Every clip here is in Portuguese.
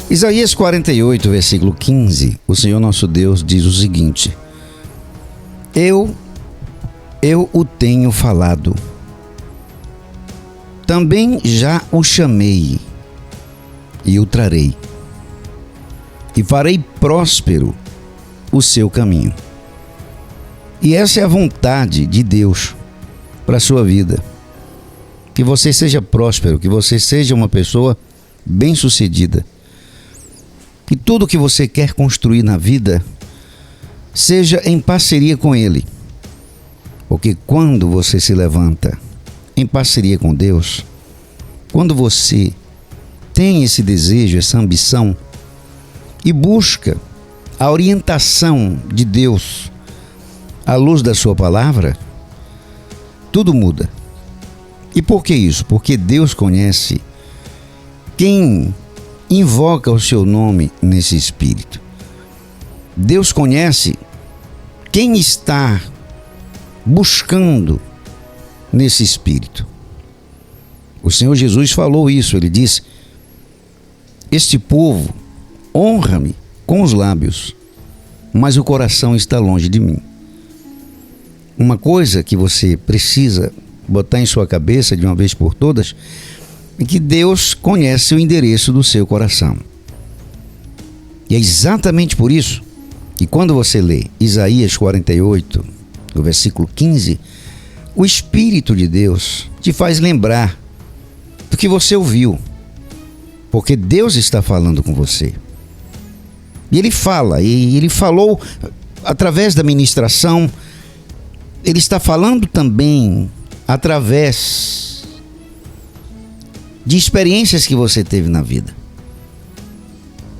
Isaías 48, versículo 15, o Senhor nosso Deus diz o seguinte: Eu o tenho falado, também já o chamei e o trarei, e farei próspero o seu caminho. E essa é a vontade de Deus para a sua vida, que você seja próspero, que você seja uma pessoa bem-sucedida, que tudo que você quer construir na vida seja em parceria com Ele. Porque quando você se levanta em parceria com Deus, quando você tem esse desejo, essa ambição e busca a orientação de Deus à luz da sua palavra, tudo muda. E por que isso? Porque Deus conhece quem invoca o seu nome nesse espírito. Deus conhece quem está buscando nesse espírito. O Senhor Jesus falou isso, ele disse: este povo honra-me com os lábios, mas o coração está longe de mim. Uma coisa que você precisa botar em sua cabeça de uma vez por todas é que Deus conhece o endereço do seu coração. E é exatamente por isso que quando você lê Isaías 48, no versículo 15, o Espírito de Deus te faz lembrar do que você ouviu, porque Deus está falando com você. E Ele fala, e Ele falou através da ministração, Ele está falando também através de experiências que você teve na vida.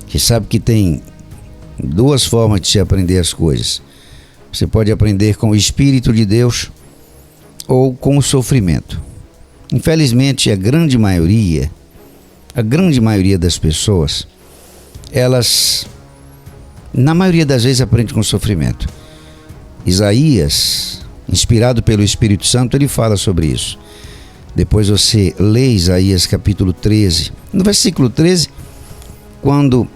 Você sabe que tem duas formas de se aprender as coisas. Você pode aprender com o Espírito de Deus ou com o sofrimento. Infelizmente, a grande maioria das pessoas, elas, na maioria das vezes, aprendem com o sofrimento. Isaías, inspirado pelo Espírito Santo, ele fala sobre isso. Depois você lê Isaías capítulo 13, no versículo 13, quando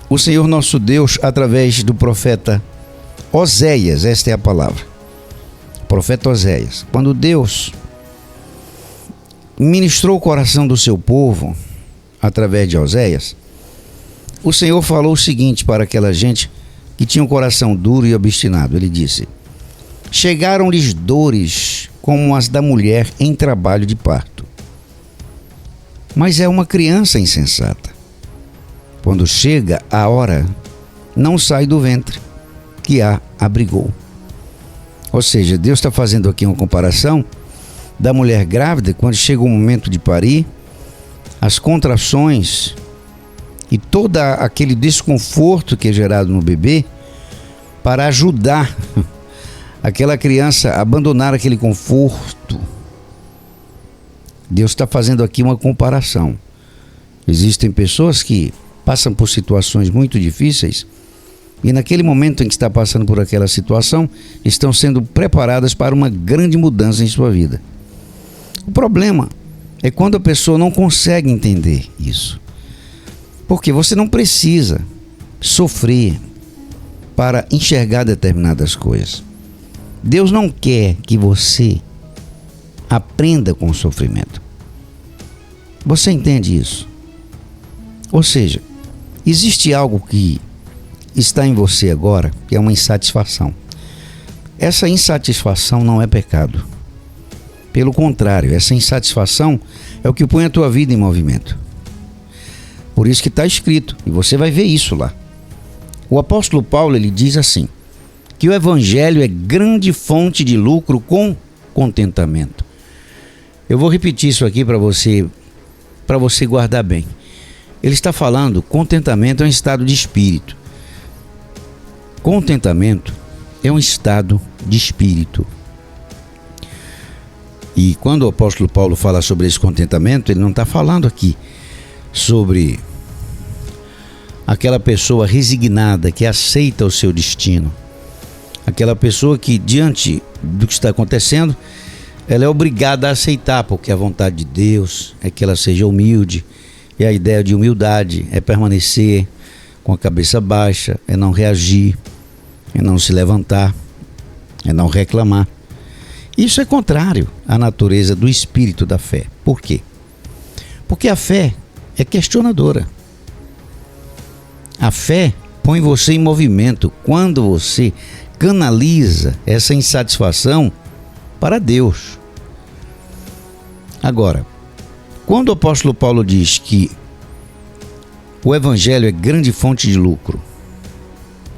o Senhor nosso Deus, através do profeta Oséias, esta é a palavra, o profeta Oséias, quando Deus ministrou o coração do seu povo, através de Oséias, o Senhor falou o seguinte para aquela gente que tinha um coração duro e obstinado. Ele disse: chegaram-lhes dores como as da mulher em trabalho de parto. Mas é uma criança insensata. Quando chega a hora, não sai do ventre que a abrigou. Ou seja, Deus está fazendo aqui uma comparação da mulher grávida, quando chega o momento de parir, as contrações e todo aquele desconforto que é gerado no bebê, para ajudar aquela criança a abandonar aquele conforto. Deus está fazendo aqui uma comparação. Existem pessoas que passam por situações muito difíceis e naquele momento em que está passando por aquela situação, estão sendo preparadas para uma grande mudança em sua vida. O problema é quando a pessoa não consegue entender isso. Porque você não precisa sofrer para enxergar determinadas coisas. Deus não quer que você aprenda com o sofrimento. Você entende isso? Ou seja, existe algo que está em você agora, que é uma insatisfação. Essa insatisfação não é pecado. Pelo contrário, essa insatisfação é o que põe a tua vida em movimento. Por isso que está escrito, e você vai ver isso lá. O apóstolo Paulo, ele diz assim, que o evangelho é grande fonte de lucro com contentamento. Eu vou repetir isso aqui para você guardar bem. Ele está falando, contentamento é um estado de espírito. Contentamento é um estado de espírito. E quando o apóstolo Paulo fala sobre esse contentamento, ele não está falando aqui sobre aquela pessoa resignada que aceita o seu destino. Aquela pessoa que, diante do que está acontecendo, ela é obrigada a aceitar, porque a vontade de Deus é que ela seja humilde, e a ideia de humildade é permanecer com a cabeça baixa, é não reagir, é não se levantar, é não reclamar. Isso é contrário à natureza do espírito da fé. Por quê? Porque a fé é questionadora. A fé põe você em movimento quando você canaliza essa insatisfação para Deus. Agora, quando o apóstolo Paulo diz que o evangelho é grande fonte de lucro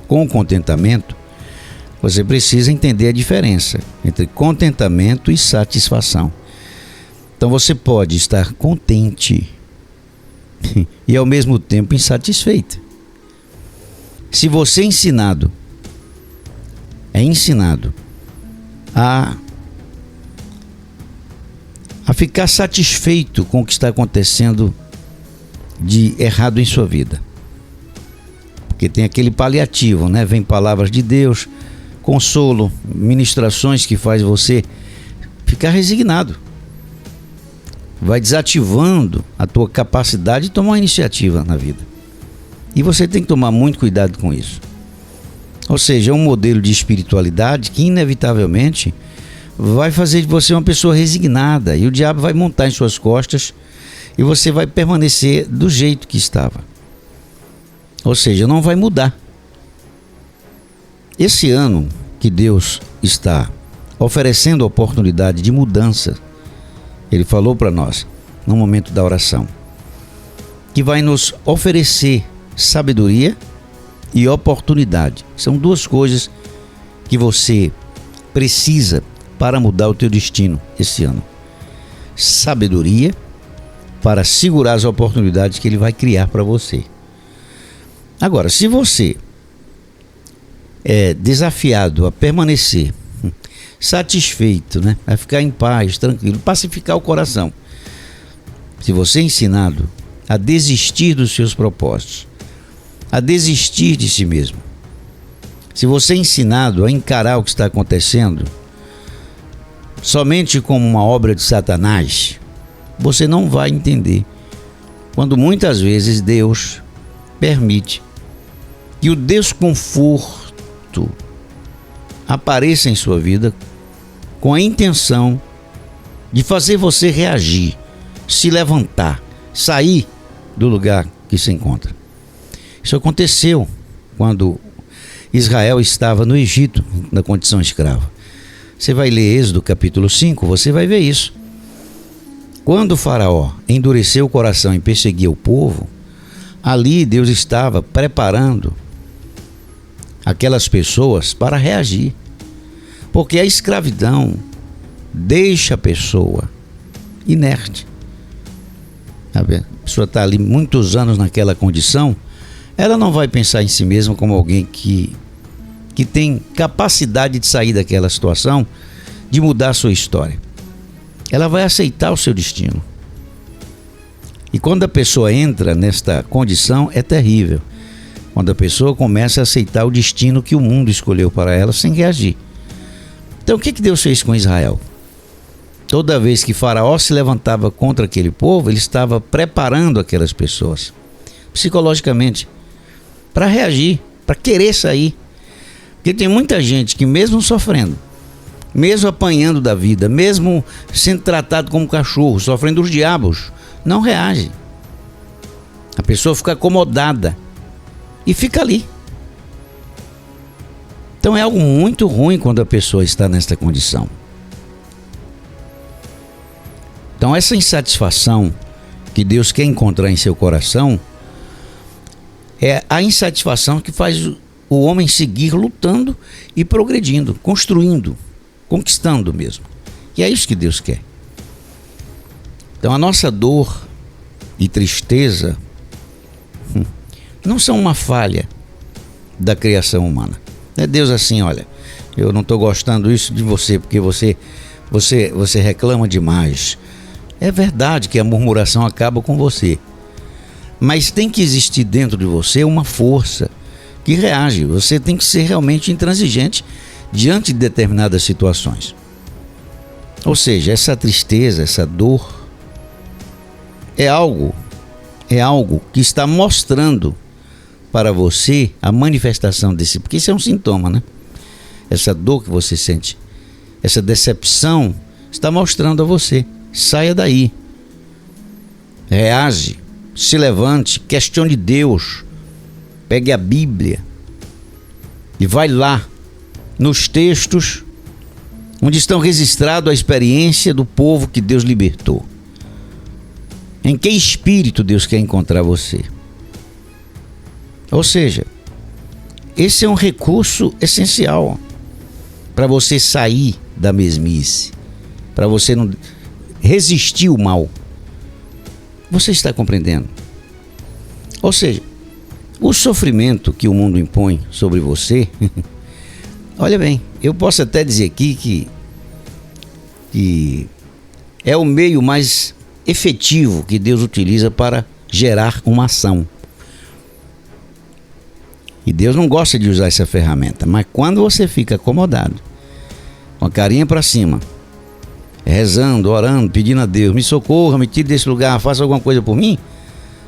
com o contentamento, você precisa entender a diferença entre contentamento e satisfação. Então você pode estar contente e ao mesmo tempo insatisfeito. Se você é ensinado a ficar satisfeito com o que está acontecendo de errado em sua vida, porque tem aquele paliativo, né? Vem palavras de Deus, consolo, ministrações que faz você ficar resignado, vai desativando a tua capacidade de tomar uma iniciativa na vida, e você tem que tomar muito cuidado com isso. Ou seja, é um modelo de espiritualidade que inevitavelmente vai fazer de você uma pessoa resignada, e o diabo vai montar em suas costas e você vai permanecer do jeito que estava. Ou seja, não vai mudar. Esse ano que Deus está oferecendo a oportunidade de mudança, Ele falou para nós no momento da oração que vai nos oferecer sabedoria e oportunidade. São duas coisas que você precisa para mudar o teu destino esse ano. Sabedoria para segurar as oportunidades que Ele vai criar para você. Agora, se você é desafiado a permanecer satisfeito, né, a ficar em paz, tranquilo, pacificar o coração, se você é ensinado a desistir dos seus propósitos, a desistir de si mesmo, se você é ensinado a encarar o que está acontecendo somente como uma obra de Satanás, você não vai entender quando muitas vezes Deus permite que o desconforto apareça em sua vida com a intenção de fazer você reagir, se levantar, sair do lugar que se encontra. Isso aconteceu quando Israel estava no Egito, na condição escrava. Você vai ler Êxodo capítulo 5, você vai ver isso. Quando o faraó endureceu o coração e perseguia o povo, ali Deus estava preparando aquelas pessoas para reagir. Porque a escravidão deixa a pessoa inerte. A pessoa está ali muitos anos naquela condição, ela não vai pensar em si mesma como alguém que tem capacidade de sair daquela situação, de mudar a sua história. Ela vai aceitar o seu destino. E quando a pessoa entra nesta condição, é terrível. Quando a pessoa começa a aceitar o destino que o mundo escolheu para ela sem reagir. Então o que Deus fez com Israel? Toda vez que Faraó se levantava contra aquele povo, ele estava preparando aquelas pessoas psicologicamente para reagir, para querer sair. Porque tem muita gente que, mesmo sofrendo, mesmo apanhando da vida, mesmo sendo tratado como cachorro, sofrendo os diabos, não reage. A pessoa fica acomodada e fica ali. Então é algo muito ruim quando a pessoa está nesta condição. Então essa insatisfação que Deus quer encontrar em seu coração é a insatisfação que faz o homem seguir lutando e progredindo, construindo, conquistando mesmo. E é isso que Deus quer. Então a nossa dor e tristeza não são uma falha da criação humana. Não é Deus assim, olha, eu não estou gostando isso de você porque você reclama demais. É verdade que a murmuração acaba com você, mas tem que existir dentro de você uma força que reage. Você tem que ser realmente intransigente diante de determinadas situações. Ou seja, essa tristeza, essa dor é algo que está mostrando para você a manifestação desse, porque isso é um sintoma, né? Essa dor que você sente, essa decepção está mostrando a você: saia daí, reage, se levante, questione Deus, pegue a Bíblia e vai lá nos textos onde estão registrados a experiência do povo que Deus libertou. Em que espírito Deus quer encontrar você? Ou seja, esse é um recurso essencial para você sair da mesmice, para você não resistir ao mal. Você está compreendendo? Ou seja, o sofrimento que o mundo impõe sobre você, olha bem, eu posso até dizer aqui que é o meio mais efetivo que Deus utiliza para gerar uma ação. E Deus não gosta de usar essa ferramenta, mas quando você fica acomodado, com a carinha para cima, rezando, orando, pedindo a Deus: me socorra, me tire desse lugar, faça alguma coisa por mim,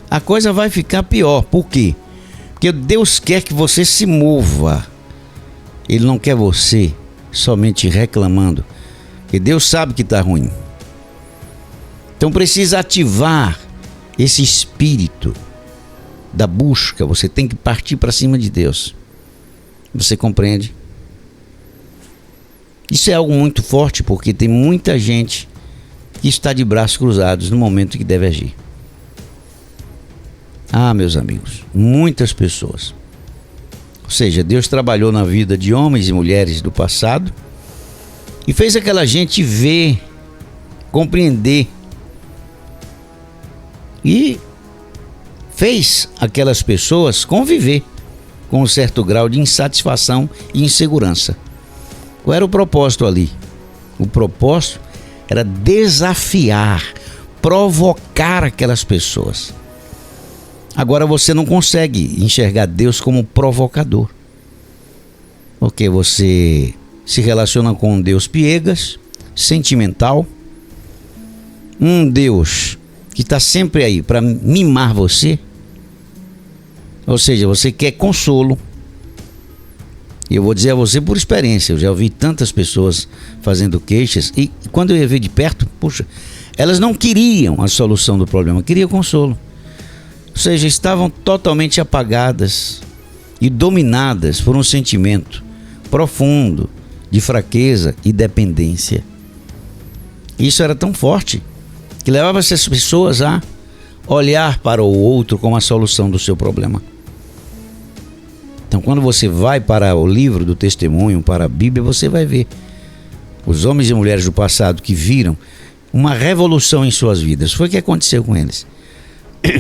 a coisa vai ficar pior. Por quê? Porque Deus quer que você se mova. Ele não quer você somente reclamando, porque Deus sabe que está ruim. Então precisa ativar esse espírito da busca. Você tem que partir para cima de Deus. Você compreende? Isso é algo muito forte, porque tem muita gente que está de braços cruzados no momento que deve agir. Ah, meus amigos, muitas pessoas. Ou seja, Deus trabalhou na vida de homens e mulheres do passado e fez aquela gente ver, compreender, e fez aquelas pessoas conviver com um certo grau de insatisfação e insegurança. Qual era o propósito ali? O propósito era desafiar, provocar aquelas pessoas. Agora você não consegue enxergar Deus como provocador, porque você se relaciona com um Deus piegas, sentimental, um Deus que está sempre aí para mimar você. Ou seja, você quer consolo. E eu vou dizer a você por experiência, eu já ouvi tantas pessoas fazendo queixas, e quando eu ia ver de perto, puxa, elas não queriam a solução do problema, queriam consolo. Ou seja, estavam totalmente apagadas e dominadas por um sentimento profundo de fraqueza e dependência. Isso era tão forte que levava essas pessoas a olhar para o outro como a solução do seu problema. Então, quando você vai para o livro do testemunho, para a Bíblia, você vai ver os homens e mulheres do passado que viram uma revolução em suas vidas. Foi o que aconteceu com eles.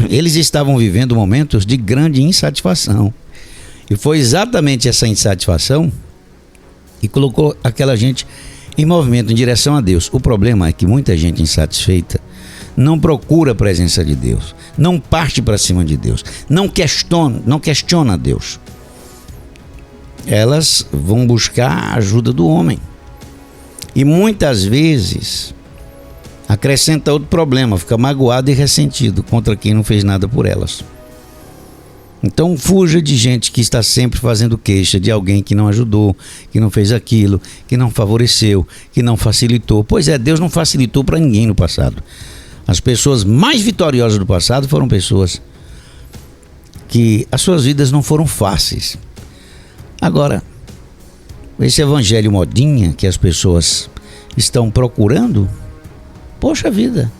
Eles estavam vivendo momentos de grande insatisfação. E foi exatamente essa insatisfação que colocou aquela gente em movimento, em direção a Deus. O problema é que muita gente insatisfeita não procura a presença de Deus, não parte para cima de Deus, não questiona Deus. Elas vão buscar a ajuda do homem. E muitas vezes acrescenta outro problema, fica magoado e ressentido contra quem não fez nada por elas. Então fuja de gente que está sempre fazendo queixa de alguém que não ajudou, que não fez aquilo, que não favoreceu, que não facilitou. Pois é, Deus não facilitou para ninguém no passado. As pessoas mais vitoriosas do passado foram pessoas que as suas vidas não foram fáceis. Agora, esse evangelho modinha que as pessoas estão procurando, poxa vida,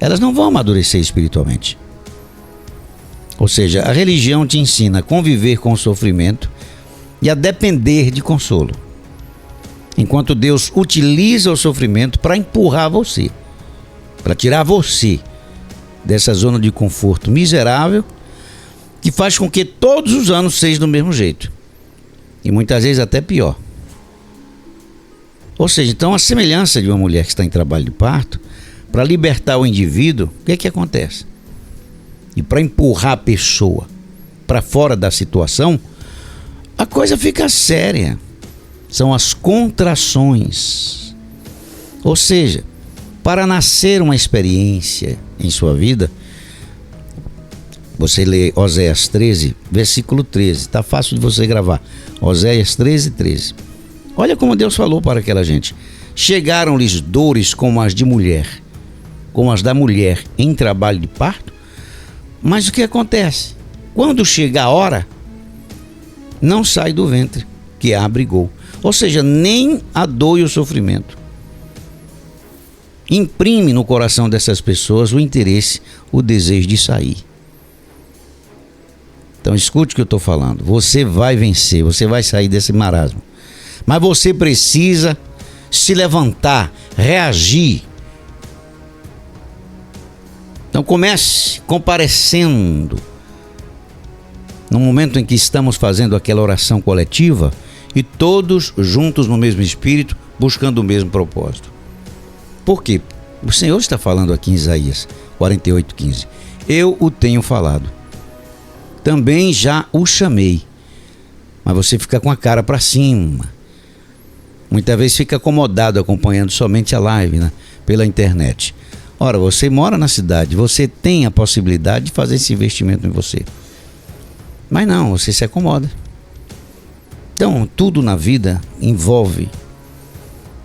elas não vão amadurecer espiritualmente. Ou seja, a religião te ensina a conviver com o sofrimento e a depender de consolo, enquanto Deus utiliza o sofrimento para empurrar você, para tirar você dessa zona de conforto miserável que faz com que todos os anos seja do mesmo jeito e muitas vezes até pior. Ou seja, então a semelhança de uma mulher que está em trabalho de parto, para libertar o indivíduo, o que é que acontece? E para empurrar a pessoa para fora da situação, a coisa fica séria. São as contrações. Ou seja, para nascer uma experiência em sua vida, você lê Oséias 13, versículo 13. Está fácil de você gravar. Oséias 13, 13. Olha como Deus falou para aquela gente. Chegaram-lhes dores como as de mulher, como as da mulher em trabalho de parto. Mas o que acontece? Quando chega a hora, não sai do ventre que a abrigou. Ou seja, nem a dor e o sofrimento imprime no coração dessas pessoas o interesse, o desejo de sair. Então escute o que eu estou falando. Você vai vencer, você vai sair desse marasmo. Mas você precisa se levantar, reagir. Então comece comparecendo. No momento em que estamos fazendo aquela oração coletiva e todos juntos no mesmo espírito, buscando o mesmo propósito. Por quê? O Senhor está falando aqui em Isaías 48:15. Eu o tenho falado. Também já o chamei. Mas você fica com a cara para cima. Muitas vezes fica acomodado acompanhando somente a live, né? Pela internet. Ora, você mora na cidade, você tem a possibilidade de fazer esse investimento em você. Mas não, você se acomoda. Então, tudo na vida envolve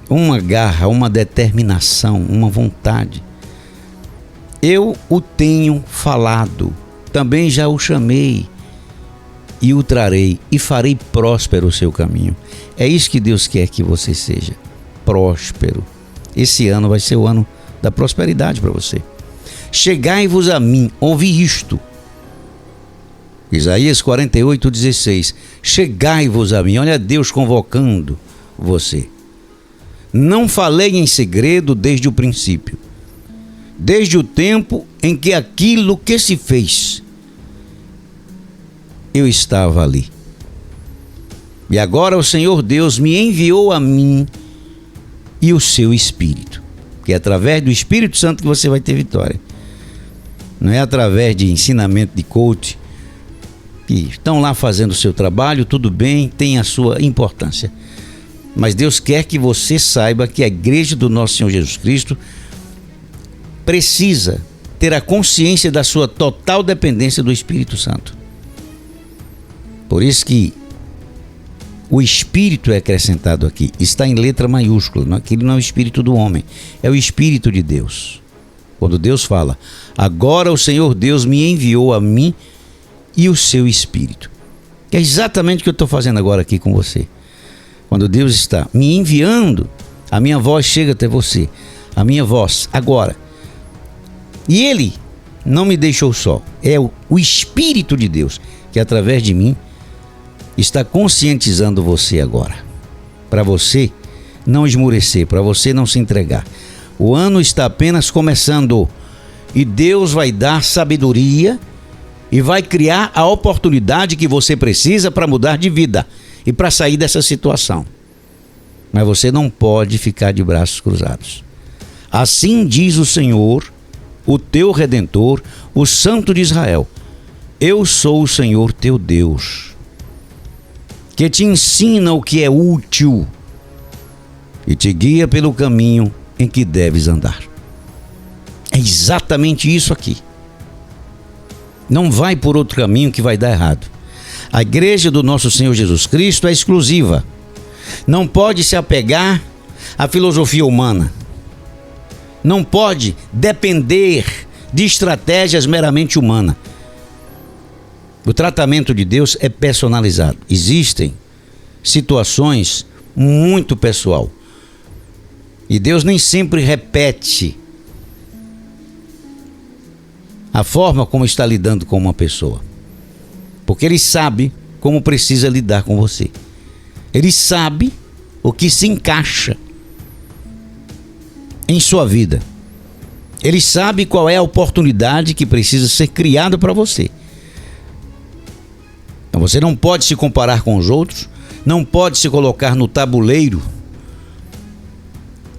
uma garra, uma determinação, uma vontade. Eu o tenho falado, também já o chamei e o trarei e farei próspero o seu caminho. É isso que Deus quer que você seja, próspero. Esse ano vai ser o ano da prosperidade para você. Chegai-vos a mim, ouvi isto. Isaías 48:16. Chegai-vos a mim, olha Deus convocando você. Não falei em segredo desde o princípio, desde o tempo em que aquilo que se fez, eu estava ali. E agora o Senhor Deus me enviou a mim e o seu Espírito, que é através do Espírito Santo que você vai ter vitória. Não é através de ensinamento de coach, que estão lá fazendo o seu trabalho, tudo bem, tem a sua importância. Mas Deus quer que você saiba que a igreja do nosso Senhor Jesus Cristo precisa ter a consciência da sua total dependência do Espírito Santo. Por isso que o Espírito é acrescentado aqui, está em letra maiúscula, aquele não é o Espírito do homem, é o Espírito de Deus. Quando Deus fala, agora o Senhor Deus me enviou a mim e o seu Espírito. Que é exatamente o que eu estou fazendo agora aqui com você. Quando Deus está me enviando, a minha voz chega até você. A minha voz, agora. E Ele não me deixou só. É o Espírito de Deus que através de mim está conscientizando você agora. Para você não esmorecer, para você não se entregar. O ano está apenas começando. E Deus vai dar sabedoria e vai criar a oportunidade que você precisa para mudar de vida e para sair dessa situação. Mas você não pode ficar de braços cruzados. Assim diz o Senhor, o teu Redentor, o Santo de Israel. Eu sou o Senhor teu Deus, que te ensina o que é útil e te guia pelo caminho em que deves andar. É exatamente isso aqui. Não vai por outro caminho que vai dar errado. A igreja do nosso Senhor Jesus Cristo é exclusiva. Não pode se apegar à filosofia humana. Não pode depender de estratégias meramente humanas. O tratamento de Deus é personalizado. Existem situações muito pessoal. E Deus nem sempre repete a forma como está lidando com uma pessoa. Porque Ele sabe como precisa lidar com você. Ele sabe o que se encaixa em sua vida. Ele sabe qual é a oportunidade que precisa ser criada para você. Então você não pode se comparar com os outros, não pode se colocar no tabuleiro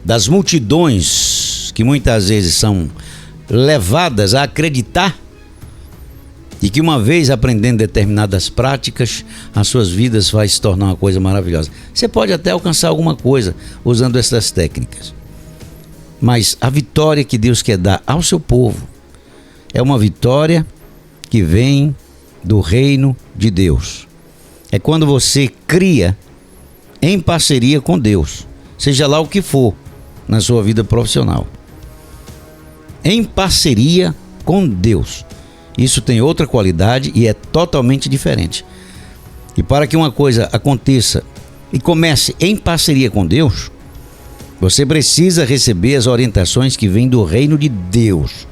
das multidões que muitas vezes são levadas a acreditar e que uma vez aprendendo determinadas práticas, as suas vidas vai se tornar uma coisa maravilhosa. Você pode até alcançar alguma coisa usando essas técnicas, Mas a vitória que Deus quer dar ao seu povo é uma vitória que vem do reino de Deus. É quando você cria em parceria com Deus, seja lá o que for na sua vida profissional. Em parceria com Deus. Isso tem outra qualidade e é totalmente diferente. E para que uma coisa aconteça e comece em parceria com Deus, você precisa receber as orientações que vêm do reino de Deus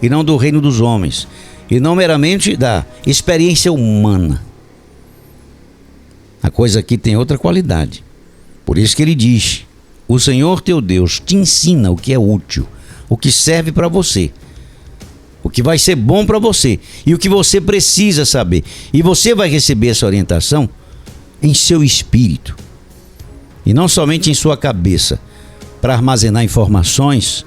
e não do reino dos homens, e não meramente da experiência humana. A coisa aqui tem outra qualidade. Por isso que ele diz: o Senhor teu Deus te ensina o que é útil, o que serve para você, o que vai ser bom para você e o que você precisa saber. E você vai receber essa orientação em seu espírito e não somente em sua cabeça, para armazenar informações.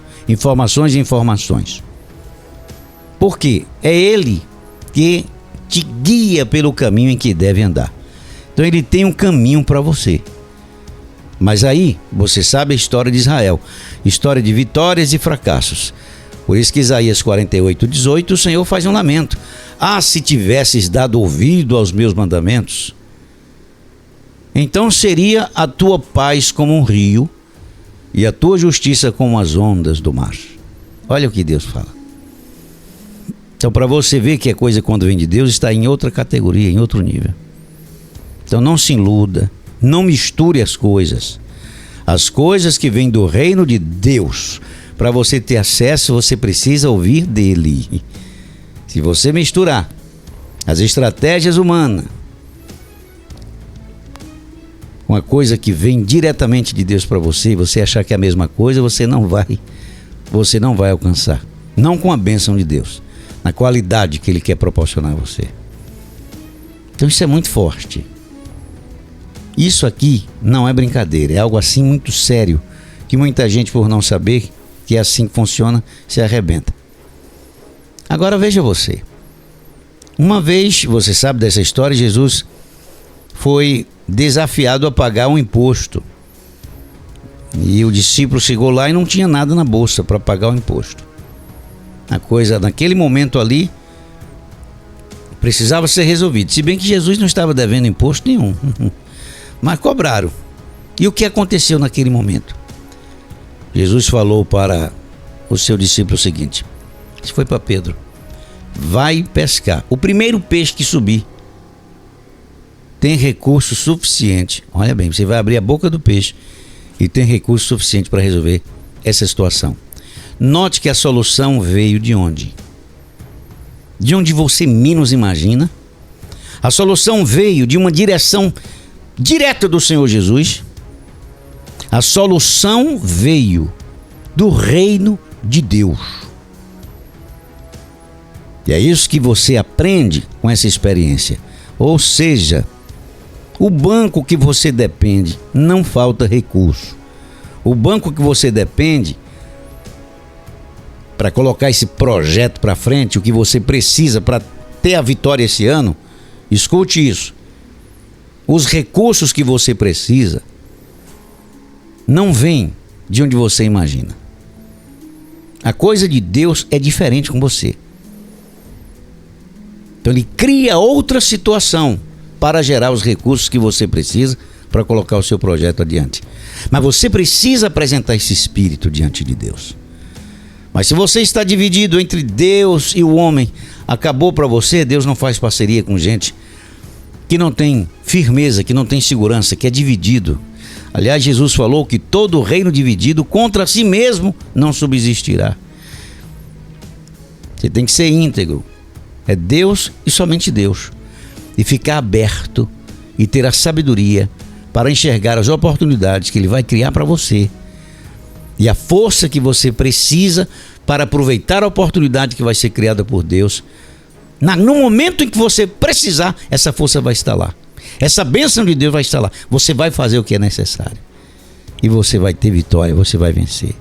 Porque é Ele que te guia pelo caminho em que deve andar. Então Ele tem um caminho para você. Mas aí você sabe a história de Israel, história de vitórias e fracassos. Por isso que Isaías 48:18, o Senhor faz um lamento: ah, se tivesses dado ouvido aos meus mandamentos, então seria a tua paz como um rio e a tua justiça como as ondas do mar. Olha o que Deus fala. Então, para você ver que a coisa, quando vem de Deus, está em outra categoria, em outro nível. Então não se iluda, não misture as coisas. As coisas que vêm do reino de Deus, para você ter acesso, você precisa ouvir dele. Se você misturar as estratégias humanas com a coisa que vem diretamente de Deus para você, e você achar que é a mesma coisa, você não vai alcançar. Não com a bênção de Deus, na qualidade que Ele quer proporcionar a você. Então isso é muito forte. Isso aqui não é brincadeira, é algo assim muito sério, que muita gente, por não saber que é assim que funciona, se arrebenta. Agora veja você. Uma vez, você sabe dessa história, Jesus foi desafiado a pagar um imposto. E o discípulo chegou lá e não tinha nada na bolsa para pagar o imposto. A coisa, naquele momento ali, precisava ser resolvida. Se bem que Jesus não estava devendo imposto nenhum. Mas cobraram. E o que aconteceu naquele momento? Jesus falou para o seu discípulo o seguinte: isso foi para Pedro: vai pescar. O primeiro peixe que subir tem recurso suficiente. Olha bem, você vai abrir a boca do peixe e tem recurso suficiente para resolver essa situação. Note que a solução veio de onde? De onde você menos imagina. A solução veio de uma direção direta do Senhor Jesus. A solução veio do reino de Deus. E é isso que você aprende com essa experiência. Ou seja, o banco que você depende, não falta recurso. O banco que você depende para colocar esse projeto para frente, o que você precisa para ter a vitória esse ano, escute isso: os recursos que você precisa não vêm de onde você imagina. A coisa de Deus é diferente com você. Então Ele cria outra situação para gerar os recursos que você precisa para colocar o seu projeto adiante. Mas você precisa apresentar esse espírito diante de Deus. Mas se você está dividido entre Deus e o homem, acabou para você. Deus não faz parceria com gente que não tem firmeza, que não tem segurança, que é dividido. Aliás, Jesus falou que todo reino dividido contra si mesmo não subsistirá. Você tem que ser íntegro. É Deus e somente Deus. E ficar aberto e ter a sabedoria para enxergar as oportunidades que Ele vai criar para você. E a força que você precisa para aproveitar a oportunidade que vai ser criada por Deus. No momento em que você precisar, essa força vai estar lá. Essa bênção de Deus vai estar lá. Você vai fazer o que é necessário. E você vai ter vitória, você vai vencer.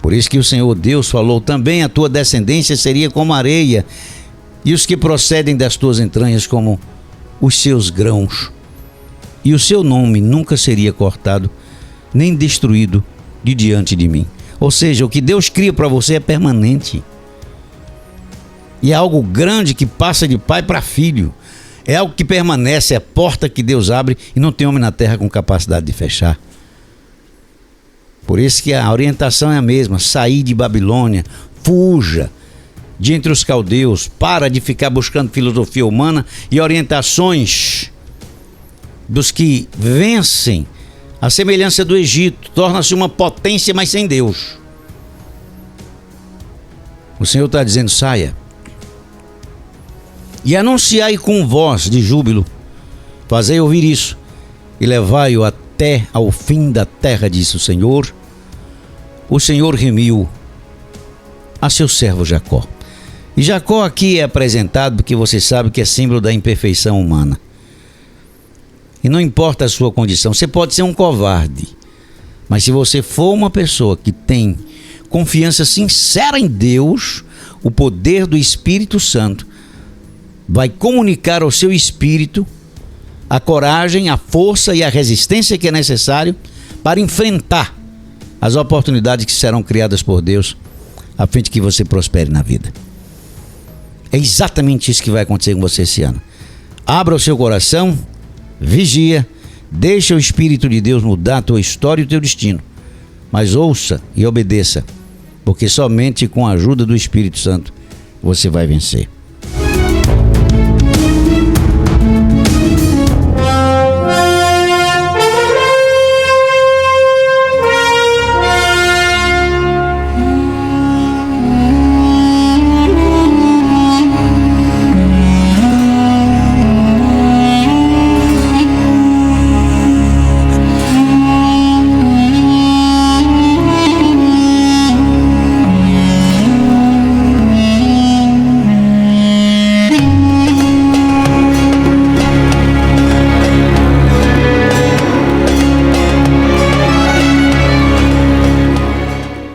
Por isso que o Senhor Deus falou também: a tua descendência seria como areia, e os que procedem das tuas entranhas como os seus grãos. E o seu nome nunca seria cortado, nem destruído de diante de mim. Ou seja, o que Deus cria para você é permanente. E é algo grande que passa de pai para filho. É algo que permanece, é a porta que Deus abre e não tem homem na terra com capacidade de fechar. Por isso que a orientação é a mesma: sair de Babilônia, fuja de entre os caldeus, para de ficar buscando filosofia humana e orientações dos que vencem a semelhança do Egito, torna-se uma potência, mas sem Deus. O Senhor está dizendo: saia e anunciai com voz de júbilo, fazei ouvir isso e levai-o até ao fim da terra, disse o Senhor. O Senhor remiu a seu servo Jacó. E Jacó aqui é apresentado porque você sabe que é símbolo da imperfeição humana. E não importa a sua condição, você pode ser um covarde, mas se você for uma pessoa que tem confiança sincera em Deus, o poder do Espírito Santo vai comunicar ao seu espírito a coragem, a força e a resistência que é necessário para enfrentar as oportunidades que serão criadas por Deus, a fim de que você prospere na vida. É exatamente isso que vai acontecer com você esse ano. Abra o seu coração, vigia, deixa o Espírito de Deus mudar a tua história e o teu destino. Mas ouça e obedeça, porque somente com a ajuda do Espírito Santo você vai vencer.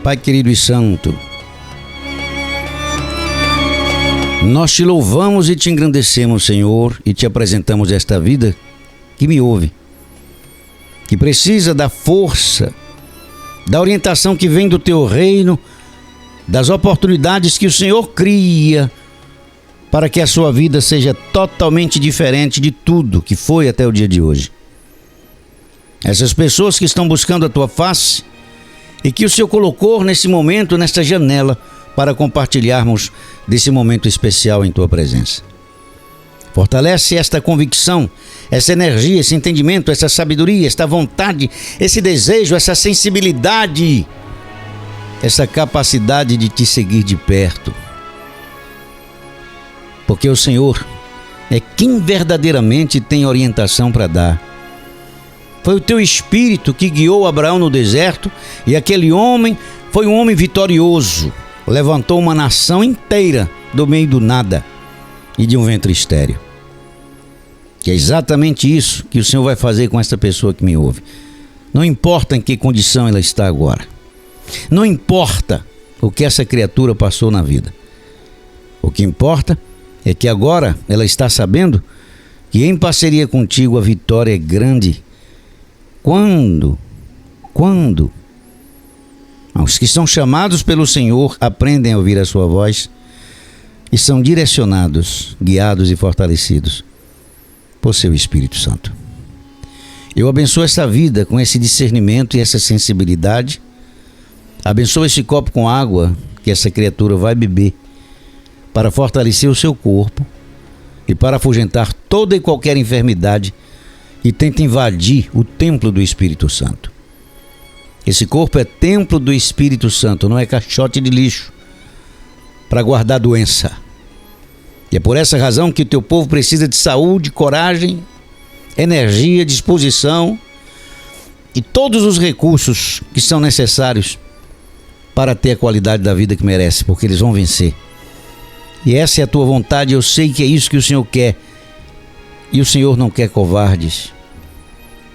Pai querido e santo, nós te louvamos e te engrandecemos, Senhor, e te apresentamos esta vida que me ouve, que precisa da força, da orientação que vem do teu reino, das oportunidades que o Senhor cria para que a sua vida seja totalmente diferente de tudo que foi até o dia de hoje. Essas pessoas que estão buscando a tua face e que o Senhor colocou nesse momento, nesta janela, para compartilharmos desse momento especial em tua presença. Fortalece esta convicção, essa energia, esse entendimento, essa sabedoria, esta vontade, esse desejo, essa sensibilidade, essa capacidade de te seguir de perto. Porque o Senhor é quem verdadeiramente tem orientação para dar. Foi o teu Espírito que guiou Abraão no deserto, e aquele homem foi um homem vitorioso. Levantou uma nação inteira do meio do nada e de um ventre estéril. Que é exatamente isso que o Senhor vai fazer com esta pessoa que me ouve. Não importa em que condição ela está agora. Não importa o que essa criatura passou na vida. O que importa é que agora ela está sabendo que em parceria contigo a vitória é grande. Quando os que são chamados pelo Senhor aprendem a ouvir a sua voz e são direcionados, guiados e fortalecidos por seu Espírito Santo. Eu abençoo essa vida com esse discernimento e essa sensibilidade. Abençoo esse copo com água que essa criatura vai beber para fortalecer o seu corpo e para afugentar toda e qualquer enfermidade e tenta invadir o templo do Espírito Santo. Esse corpo é templo do Espírito Santo, não é caixote de lixo para guardar doença. E é por essa razão que o teu povo precisa de saúde, coragem, energia, disposição e todos os recursos que são necessários para ter a qualidade da vida que merece, porque eles vão vencer. E essa é a tua vontade, eu sei que é isso que o Senhor quer. E o Senhor não quer covardes,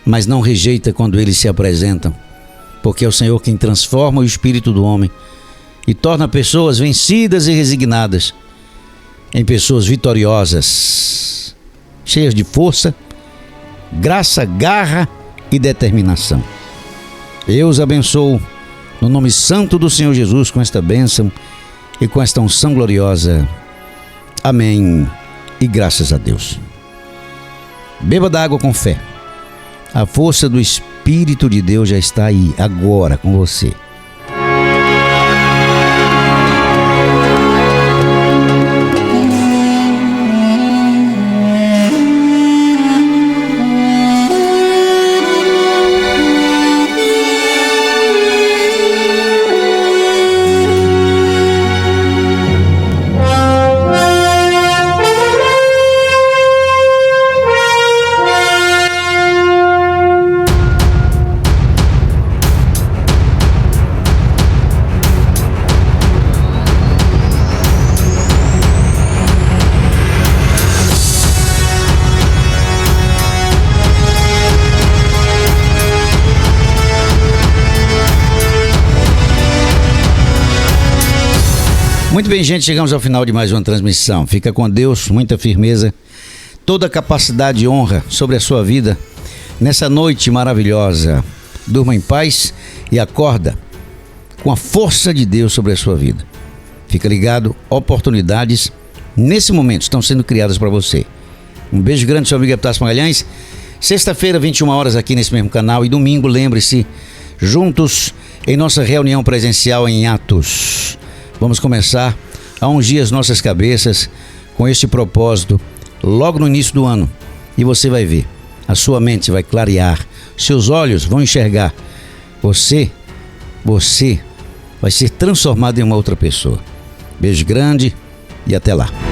mas não rejeita quando eles se apresentam, porque é o Senhor quem transforma o espírito do homem e torna pessoas vencidas e resignadas em pessoas vitoriosas, cheias de força, graça, garra e determinação. Eu os abençoo no nome santo do Senhor Jesus, com esta bênção e com esta unção gloriosa. Amém e graças a Deus. Beba da água com fé. A força do Espírito de Deus já está aí, agora, com você. Muito bem, gente, chegamos ao final de mais uma transmissão. Fica com Deus, muita firmeza, toda a capacidade e honra sobre a sua vida nessa noite maravilhosa. Durma em paz e acorda com a força de Deus sobre a sua vida. Fica ligado, oportunidades nesse momento estão sendo criadas para você. Um beijo grande, seu amigo Epitácio Magalhães. Sexta-feira, 21 horas aqui nesse mesmo canal, e domingo, lembre-se, juntos em nossa reunião presencial em Atos. Vamos começar a ungir as nossas cabeças com este propósito logo no início do ano. E você vai ver, a sua mente vai clarear, seus olhos vão enxergar. Você vai ser transformado em uma outra pessoa. Beijo grande e até lá.